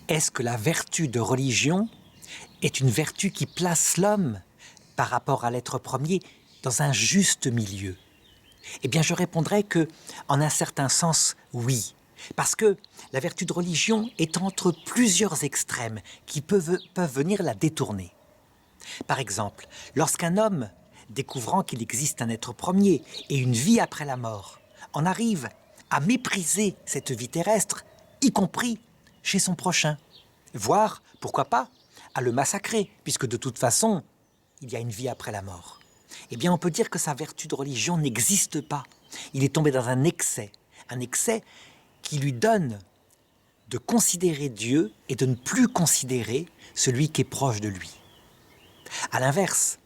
Est-ce que la vertu de religion est une vertu qui place l'homme, par rapport à l'être premier, dans un juste milieu? Eh bien, je répondrais que, en un certain sens, oui. Parce que la vertu de religion est entre plusieurs extrêmes qui peuvent venir la détourner. Par exemple, lorsqu'un homme, découvrant qu'il existe un être premier et une vie après la mort, en arrive à mépriser cette vie terrestre, y compris chez son prochain, voire, pourquoi pas, à le massacrer, puisque de toute façon, il y a une vie après la mort. Eh bien, on peut dire que sa vertu de religion n'existe pas. Il est tombé dans un excès qui lui donne de considérer Dieu et de ne plus considérer celui qui est proche de lui. À l'inverse,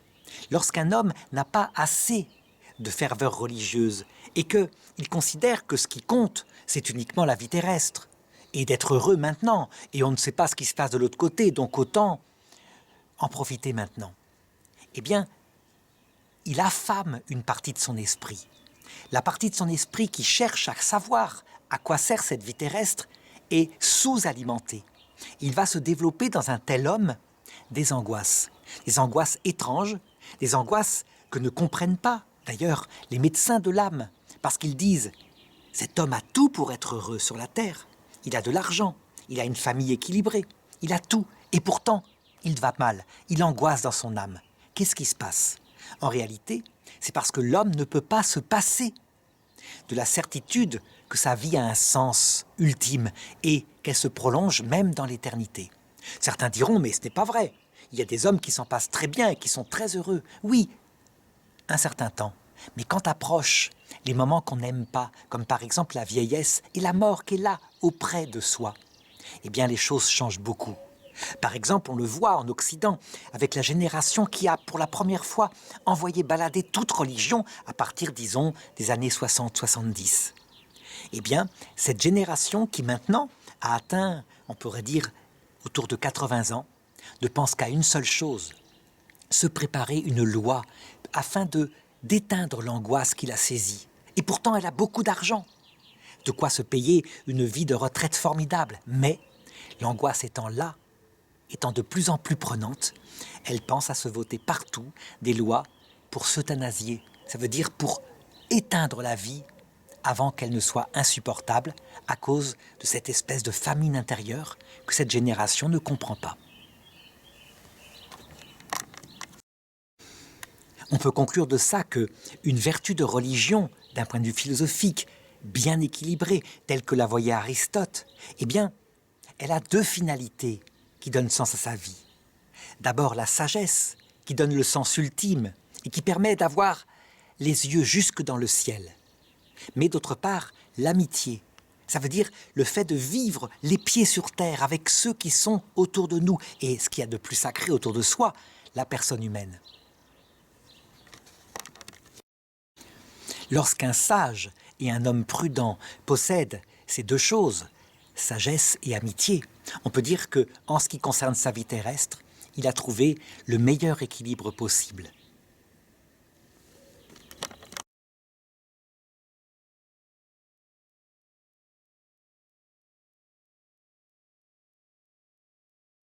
lorsqu'un homme n'a pas assez de ferveur religieuse et qu'il considère que ce qui compte, c'est uniquement la vie terrestre, et d'être heureux maintenant, et on ne sait pas ce qui se passe de l'autre côté, donc autant en profiter maintenant, eh bien, il affame une partie de son esprit. La partie de son esprit qui cherche à savoir à quoi sert cette vie terrestre est sous-alimentée. Il va se développer dans un tel homme des angoisses étranges, des angoisses que ne comprennent pas, d'ailleurs, les médecins de l'âme, parce qu'ils disent « cet homme a tout pour être heureux sur la terre, il a de l'argent, il a une famille équilibrée, il a tout, et pourtant, il va mal, il angoisse dans son âme. Qu'est-ce qui se passe ? En réalité, c'est parce que l'homme ne peut pas se passer de la certitude que sa vie a un sens ultime et qu'elle se prolonge même dans l'éternité. Certains diront, mais ce n'est pas vrai. Il y a des hommes qui s'en passent très bien et qui sont très heureux. Oui, un certain temps. Mais quand approchent les moments qu'on n'aime pas, comme par exemple la vieillesse et la mort qui est là, auprès de soi, eh bien les choses changent beaucoup. Par exemple, on le voit en Occident, avec la génération qui a, pour la première fois, envoyé balader toute religion à partir, disons, des années 60-70. Eh bien, cette génération qui maintenant a atteint, on pourrait dire, autour de 80 ans, ne pense qu'à une seule chose, se préparer une loi afin d'éteindre l'angoisse qui la saisit. Et pourtant, elle a beaucoup d'argent, de quoi se payer une vie de retraite formidable. Mais l'angoisse étant là, étant de plus en plus prenante, elle pense à se voter partout des lois pour s'euthanasier. Ça veut dire pour éteindre la vie avant qu'elle ne soit insupportable à cause de cette espèce de famine intérieure que cette génération ne comprend pas. On peut conclure de ça qu'une vertu de religion, d'un point de vue philosophique, bien équilibrée, telle que la voyait Aristote, eh bien, elle a deux finalités qui donnent sens à sa vie. D'abord, la sagesse, qui donne le sens ultime et qui permet d'avoir les yeux jusque dans le ciel. Mais d'autre part, l'amitié. Ça veut dire le fait de vivre les pieds sur terre avec ceux qui sont autour de nous et ce qu'il y a de plus sacré autour de soi, la personne humaine. Lorsqu'un sage et un homme prudent possèdent ces deux choses, sagesse et amitié, on peut dire qu'en ce qui concerne sa vie terrestre, il a trouvé le meilleur équilibre possible.